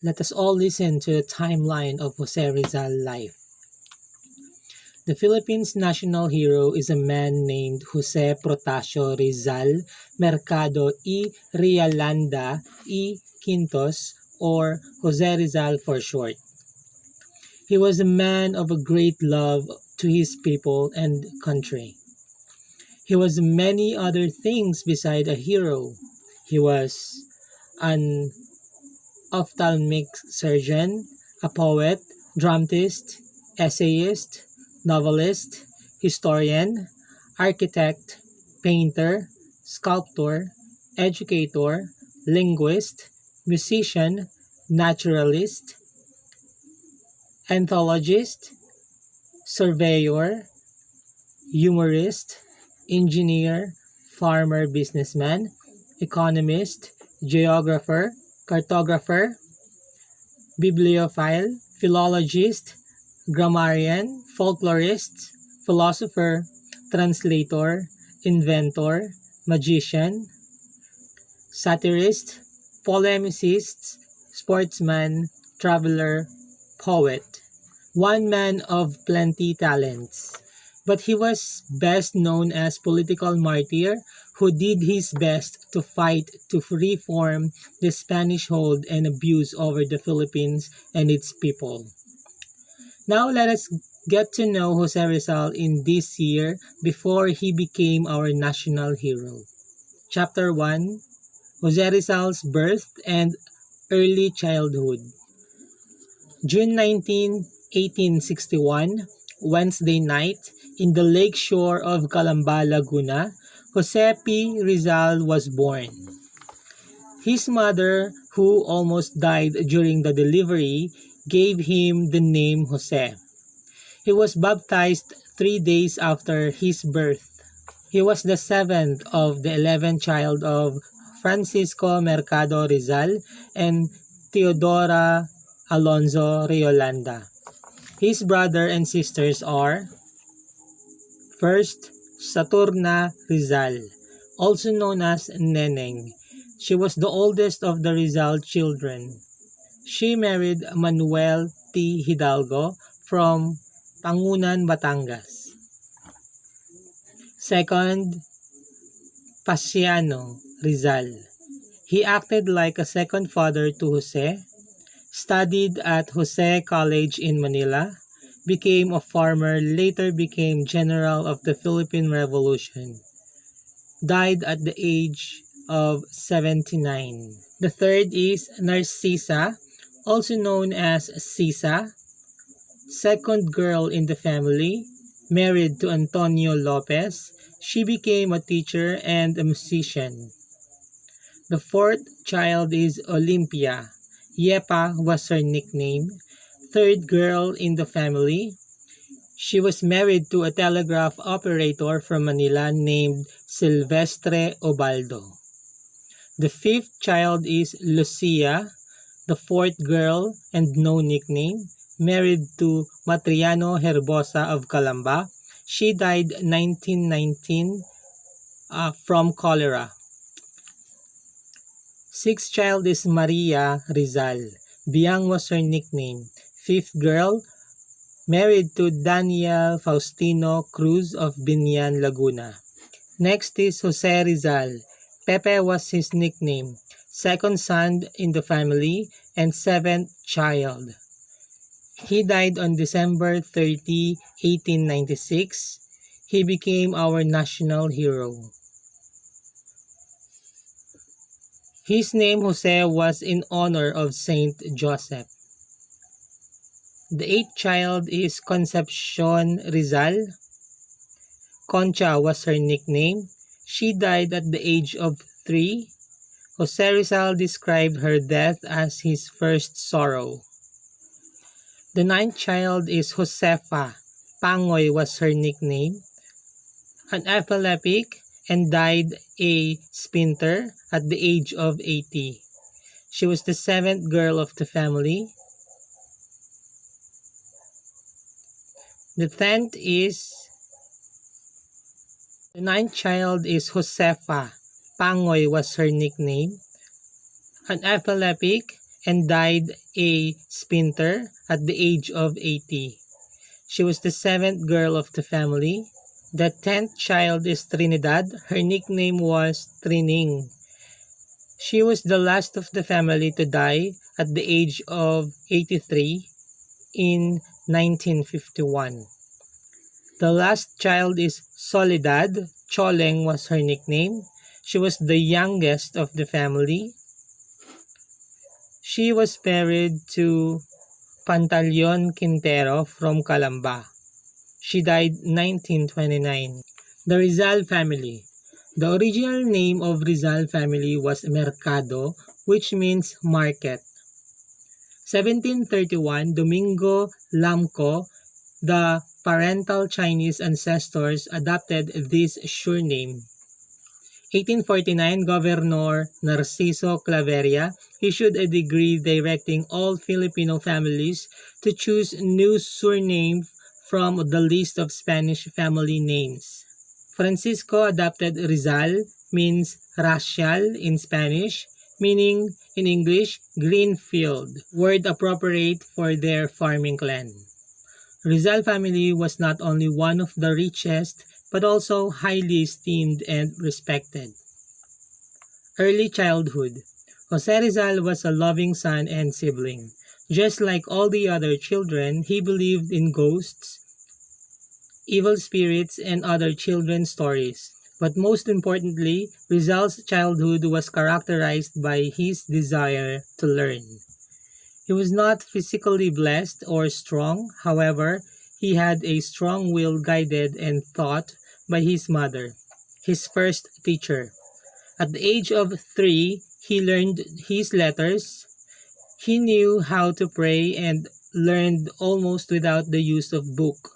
Let us all listen to the timeline of Jose Rizal's life. The Philippines' national hero is a man named Jose Protasio Rizal Mercado y Realanda y Quintos, or Jose Rizal for short. He was a man of a great love to his people and country. He was many other things beside a hero. He was an ophthalmic surgeon, a poet, dramatist, essayist, novelist, historian, architect, painter, sculptor, educator, linguist, musician, naturalist, anthologist, surveyor, humorist, engineer, farmer businessman, economist, geographer, cartographer, bibliophile, philologist, grammarian, folklorist, philosopher, translator, inventor, magician, satirist, polemicist, sportsman, traveler, poet. One man of plenty talents. But he was best known as political martyr who did his best to fight to reform the Spanish hold and abuse over the Philippines and its people. Now let us get to know Jose Rizal in this year before he became our national hero. Chapter 1: Jose Rizal's birth and early childhood. June 19, 1861, Wednesday night, in the lake shore of Calamba, Laguna, Jose P. Rizal was born. His mother, who almost died during the delivery, gave him the name Jose. He was baptized 3 days after his birth. He was the seventh of the 11th child of Francisco Mercado Rizal and Teodora Alonzo Riolanda. His brother and sisters are: first, Saturna Rizal, also known as Neneng. She was the oldest of the Rizal children. She married Manuel T. Hidalgo from Pangunan, Batangas. Second, Pasiano Rizal. He acted like a second father to Jose, studied at Jose College in Manila, became a farmer, later became general of the Philippine Revolution. Died at the age of 79. The third is Narcisa, also known as Sisa, second girl in the family, married to Antonio Lopez. She became a teacher and a musician. The fourth child is Olympia. Yepa was her nickname. Third girl in the family. She was married to a telegraph operator from Manila named Silvestre Obaldo. The fifth child is Lucia, the fourth girl and no nickname, married to Matriano Herbosa of Calamba. She died 1919 from cholera. Sixth child is Maria Rizal. Biang was her nickname. Fifth girl, married to Daniel Faustino Cruz of Binyan, Laguna. Next is Jose Rizal. Pepe was his nickname. Second son in the family and seventh child. He died on December 30, 1896. He became our national hero. His name Jose was in honor of Saint Joseph. The eighth child is Concepcion Rizal. Concha was her nickname. She died at the age of 3. Jose Rizal described her death as his first sorrow. The ninth child is Josefa. Pangoy was her nickname. An epileptic and died a spinster at the age of 80. She was the seventh girl of the family. The ninth child is Josefa. Pangoy was her nickname. An epileptic and died a spinster at the age of 80. She was the seventh girl of the family. The 10th child is Trinidad. Her nickname was Trining. She was the last of the family to die at the age of 83 in 1951. The last child is Soledad. Choleng was her nickname. She was the youngest of the family. She was married to Pantaleon Quintero from Calamba. She died 1929. The Rizal family. The original name of Rizal family was Mercado, which means market. 1731, Domingo Lamco, the parental Chinese ancestors adopted this surname. 1849, Governor Narciso Claveria issued a decree directing all Filipino families to choose new surname from the list of Spanish family names. Francisco adopted Rizal, means racial in Spanish, meaning in English, green field, word appropriate for their farming clan. Rizal family was not only one of the richest, but also highly esteemed and respected. Early childhood. Jose Rizal was a loving son and sibling. Just like all the other children, he believed in ghosts, evil spirits, and other children's stories. But most importantly, Rizal's childhood was characterized by his desire to learn. He was not physically blessed or strong, however, he had a strong will guided and taught by his mother, his first teacher. At the age of 3, he learned his letters. He knew how to pray and learned almost without the use of book.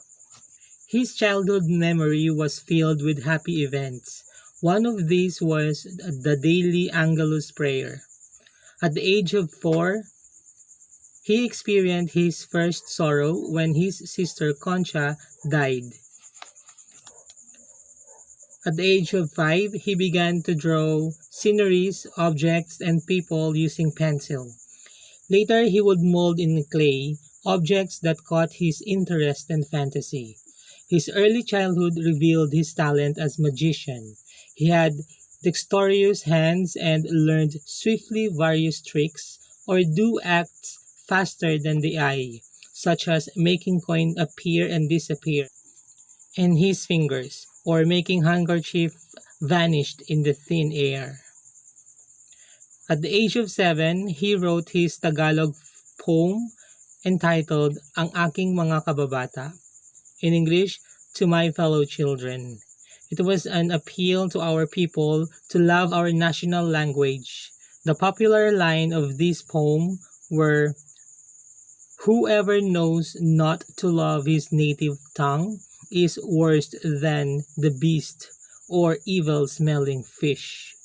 His childhood memory was filled with happy events. One of these was the daily Angelus prayer. At the age of 4, he experienced his first sorrow when his sister Concha died. At the age of 5, he began to draw sceneries, objects, and people using pencil. Later, he would mold in clay objects that caught his interest and fantasy. His early childhood revealed his talent as magician. He had dexterous hands and learned swiftly various tricks or do acts faster than the eye, such as making coin appear and disappear in his fingers, or making handkerchief vanished in the thin air. At the age of 7, he wrote his Tagalog poem entitled Ang Aking Mga Kababata, in English, To My Fellow Children. It was an appeal to our people to love our national language. The popular line of this poem were, "Whoever knows not to love his native tongue is worse than the beast or evil-smelling fish."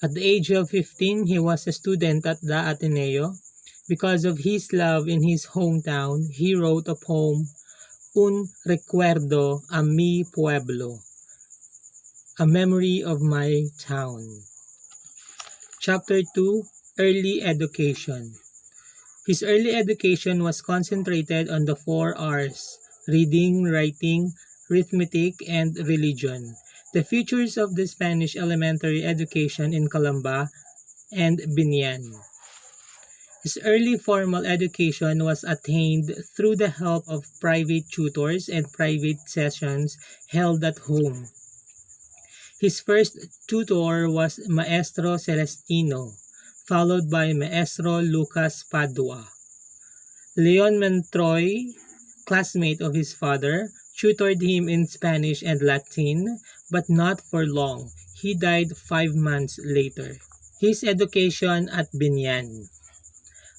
At the age of 15, he was a student at the Ateneo. Because of his love in his hometown, he wrote a poem, Un Recuerdo a Mi Pueblo, a memory of my town. Chapter 2, Early Education. His early education was concentrated on the 4 R's, reading, writing, arithmetic, and religion. The features of the Spanish elementary education in Calamba and Binyan. His early formal education was attained through the help of private tutors and private sessions held at home. His first tutor was Maestro Celestino, followed by Maestro Lucas Padua. Leon Mentroy, classmate of his father, tutored him in Spanish and Latin, but not for long. He died 5 months later. His education at Binyan.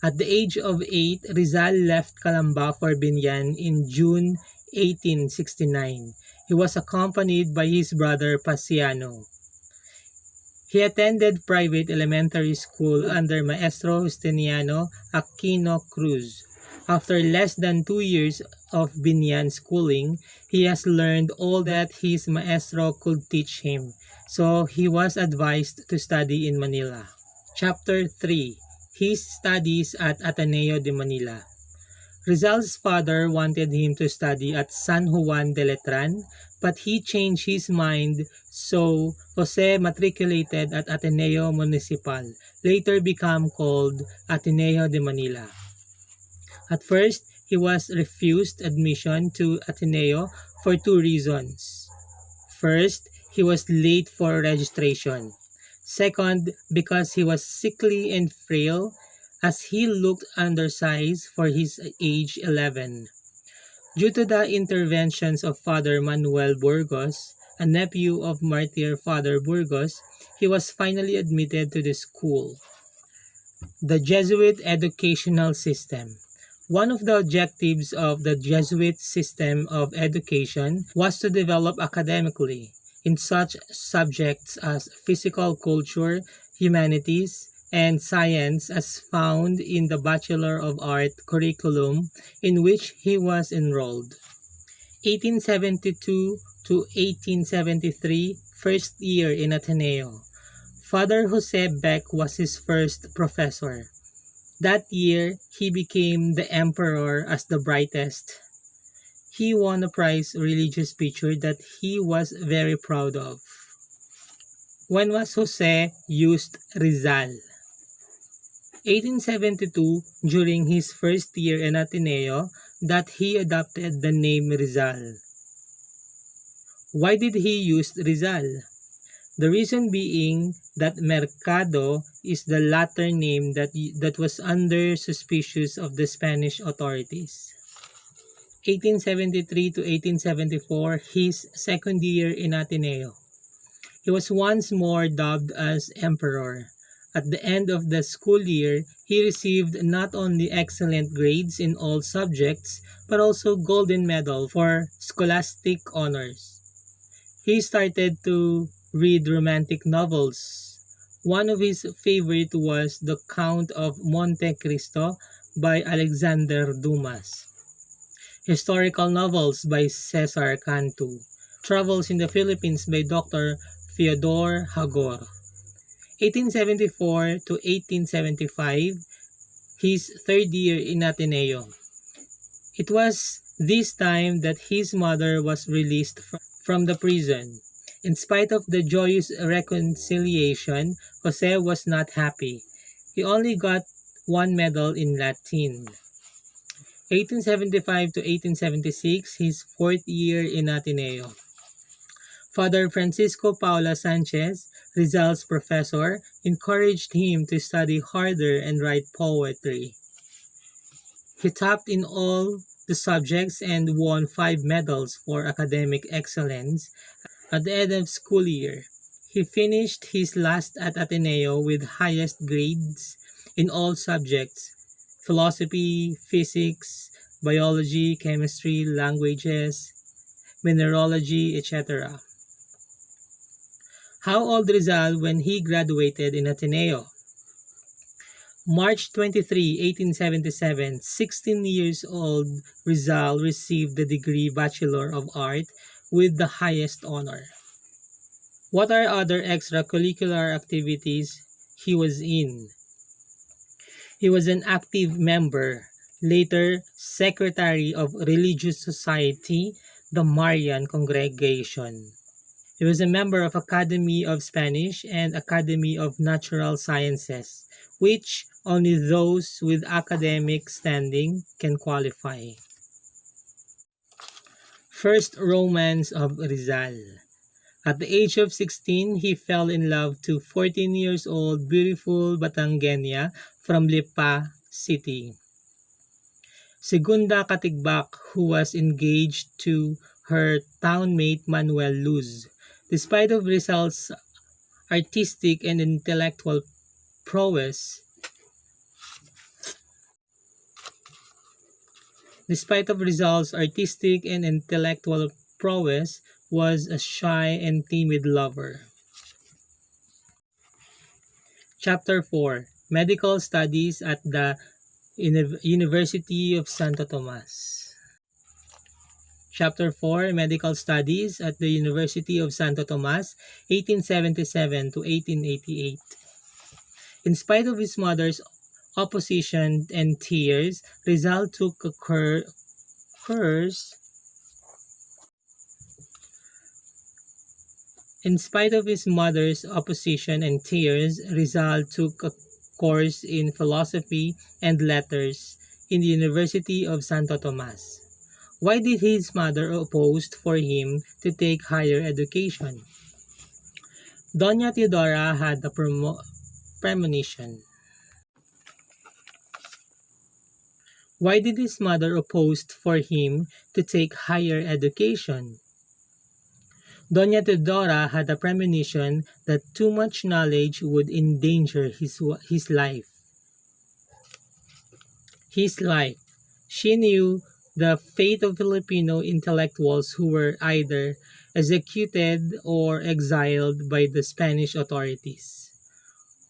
At the age of 8, Rizal left Calamba for Binyan in June 1869. He was accompanied by his brother Pasiano. He attended private elementary school under Maestro Justiniano Aquino Cruz. After less than 2 years of Binyan schooling, he has learned all that his maestro could teach him, so he was advised to study in Manila. Chapter 3, his studies at Ateneo de Manila. Rizal's father wanted him to study at San Juan de Letran, but he changed his mind, so Jose matriculated at Ateneo Municipal, later become called Ateneo de Manila. At first, he was refused admission to Ateneo for two reasons. First, he was late for registration. Second, because he was sickly and frail, as he looked undersized for his age 11. Due to the interventions of Father Manuel Burgos, a nephew of martyr Father Burgos, he was finally admitted to the school. The Jesuit educational system. One of the objectives of the Jesuit system of education was to develop academically in such subjects as physical culture, humanities, and science as found in the Bachelor of Art curriculum in which he was enrolled. 1872 to 1873, first year in Ateneo. Father Jose Beck was his first professor. That year, he became the emperor as the brightest. He won a prize religious picture that he was very proud of. When was Jose used Rizal? 1872, during his first year in Ateneo, that he adopted the name Rizal. Why did he use Rizal? The reason being that Mercado is the latter name that was under suspicious of the Spanish authorities. 1873 to 1874, his second year in Ateneo. He was once more dubbed as emperor. At the end of the school year, he received not only excellent grades in all subjects, but also golden medal for scholastic honors. He started to read romantic novels. One of his favorite was The Count of Monte Cristo by Alexander Dumas. Historical novels by Cesar Cantu. Travels in the Philippines by Dr. Fyodor Hagor. 1874 to 1875, his third year in Ateneo. It was this time that his mother was released from the prison. In spite of the joyous reconciliation, Jose was not happy. He only got one medal in Latin. 1875 to 1876, his fourth year in Ateneo. Father Francisco Paula Sanchez, Rizal's professor, encouraged him to study harder and write poetry. He topped in all the subjects and won 5 medals for academic excellence at the end of school year. He finished his last at Ateneo with highest grades in all subjects: philosophy, physics, biology, chemistry, languages, mineralogy, etc. How old Rizal when he graduated in Ateneo? March 23, 1877, 16 years old, Rizal received the degree Bachelor of Art with the highest honor. What are other extracurricular activities he was in? He was an active member, later Secretary of Religious Society, the Marian Congregation. He was a member of Academy of Spanish and Academy of Natural Sciences, which only those with academic standing can qualify. First romance of Rizal. At the age of 16, he fell in love to 14 years old beautiful Batangueña from Lipa City. Segunda Katigbak, who was engaged to her townmate Manuel Luz. Despite of Rizal's artistic and intellectual prowess, was a shy and timid lover. Chapter 4. Medical Studies at the University of Santo Tomas. Chapter 4. Medical Studies at the University of Santo Tomas, 1877 to 1888. In spite of his mother's opposition, and tears, Rizal took a course. In spite of his mother's opposition and tears, Rizal took a course in philosophy and letters in the University of Santo Tomas. Why did his mother oppose for him to take higher education? Doña Teodora had a premonition. Why did his mother oppose for him to take higher education? Doña Teodora had a premonition that too much knowledge would endanger his life. His life. She knew the fate of Filipino intellectuals who were either executed or exiled by the Spanish authorities.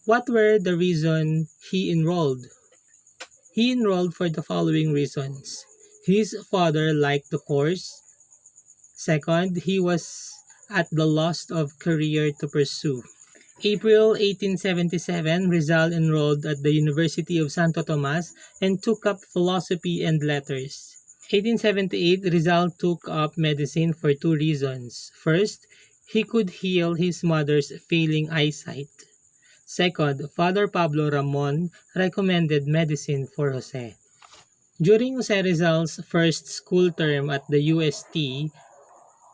What were the reasons he enrolled? He enrolled for the following reasons. His father liked the course. Second, he was at the loss of career to pursue. April 1877, Rizal enrolled at the University of Santo Tomas and took up philosophy and letters. 1878, Rizal took up medicine for two reasons. First, he could heal his mother's failing eyesight. Second, Father Pablo Ramon recommended medicine for Jose. During Jose Rizal's first school term at the UST,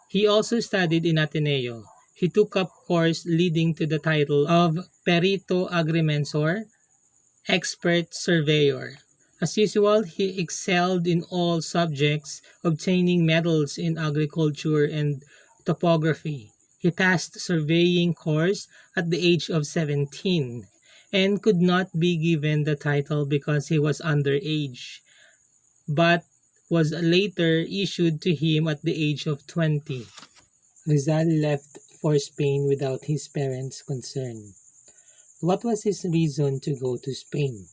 he also studied in Ateneo. He took up course leading to the title of Perito Agrimensor, Expert Surveyor. As usual, he excelled in all subjects, obtaining medals in agriculture and topography. He passed surveying course at the age of 17 and could not be given the title because he was underage, but was later issued to him at the age of 20. Rizal left for Spain without his parents' consent. What was his reason to go to Spain?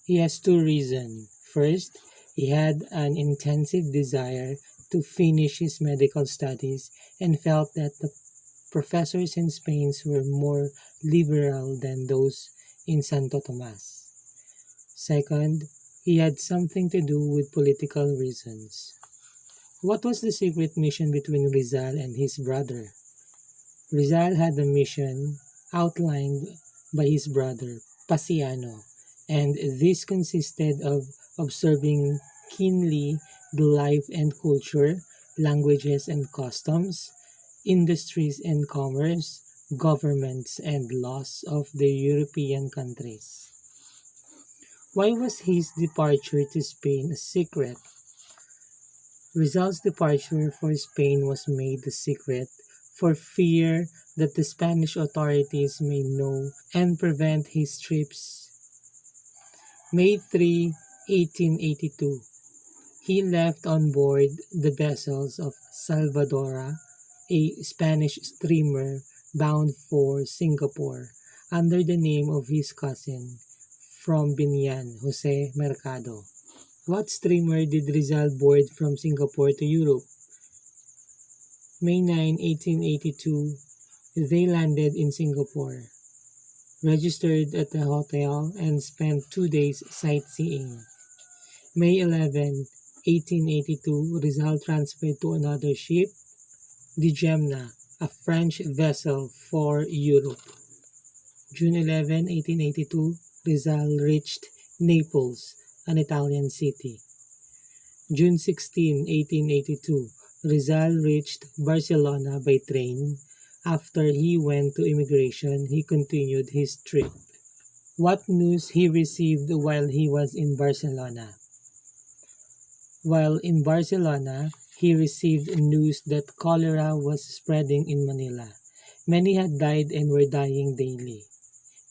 He has two reasons. First, he had an intensive desire to finish his medical studies and felt that the professors in Spain were more liberal than those in Santo Tomas. Second, he had something to do with political reasons. What was the secret mission between Rizal and his brother? Rizal had a mission outlined by his brother, Pasiano, and this consisted of observing keenly the life and culture, languages and customs, industries and commerce, governments and laws of the European countries. Why was his departure to Spain a secret? Rizal's departure for Spain was made a secret for fear that the Spanish authorities may know and prevent his trips. May 3, 1882. He left on board the vessels of Salvadora, a Spanish steamer bound for Singapore, under the name of his cousin from Binyan, Jose Mercado. What steamer did Rizal board from Singapore to Europe? May 9, 1882, they landed in Singapore, registered at the hotel, and spent 2 days sightseeing. May 11, 1882, Rizal transferred to another ship, the Gemna, a French vessel for Europe. June 11, 1882, Rizal reached Naples, an Italian city. June 16, 1882, Rizal reached Barcelona by train. After he went to immigration, he continued his trip. What news he received while he was in Barcelona? While in Barcelona, he received news that cholera was spreading in Manila. Many had died and were dying daily.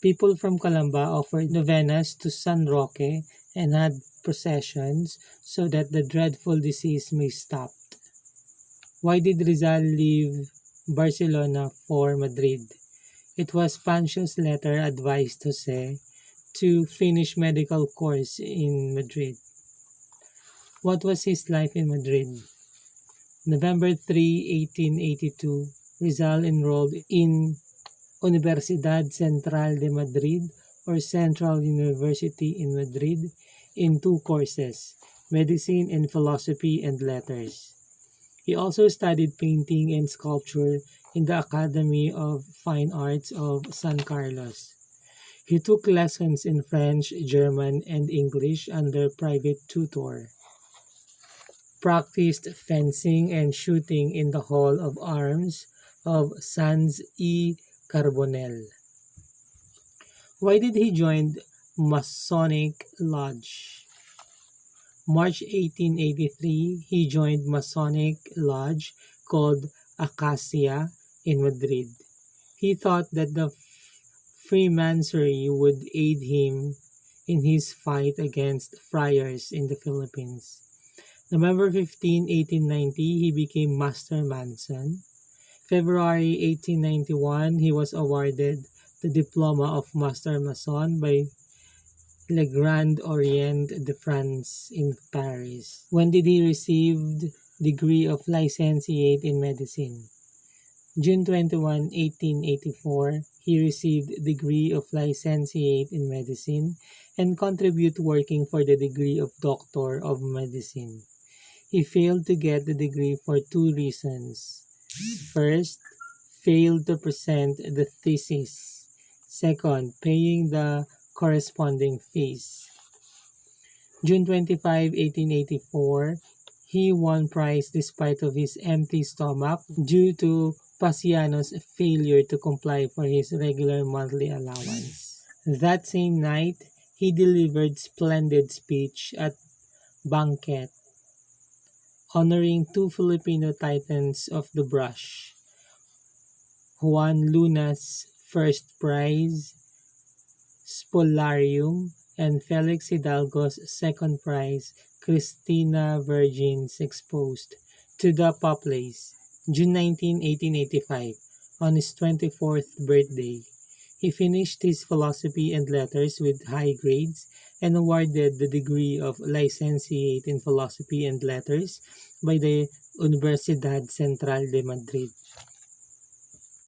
People from Calamba offered novenas to San Roque and had processions so that the dreadful disease may stop. Why did Rizal leave Barcelona for Madrid? It was Pancho's letter advised Jose to finish medical course in Madrid. What was his life in Madrid? November 3, 1882, Rizal enrolled in Universidad Central de Madrid, or Central University in Madrid in 2 courses, medicine and philosophy and letters. He also studied painting and sculpture in the Academy of Fine Arts of San Carlos. He took lessons in French, German, and English under private tutor. Practiced fencing and shooting in the Hall of Arms of Sans y Carbonell. Why did he join Masonic Lodge? March 1883, he joined Masonic Lodge called Acacia in Madrid. He thought that the Freemasonry would aid him in his fight against friars in the Philippines. November 15, 1890, he became Master Mason. February 1891, he was awarded the Diploma of Master Mason by Le Grand Orient de France in Paris. When did he receive the degree of Licentiate in Medicine? June 21, 1884, he received degree of Licentiate in Medicine and contribute working for the degree of Doctor of Medicine. He failed to get the degree for 2 reasons. First, failed to present the thesis. Second, paying the corresponding fees. June 25, 1884, he won prize despite of his empty stomach due to Pasiano's failure to comply for his regular monthly allowance. That same night, he delivered splendid speech at banquet, honoring 2 Filipino titans of the brush, Juan Luna's first prize, Spolarium, and Felix Hidalgo's second prize, Christina Virgins Exposed, to the populace, June 19, 1885, on his 24th birthday. He finished his philosophy and letters with high grades and awarded the degree of Licentiate in Philosophy and Letters by the Universidad Central de Madrid.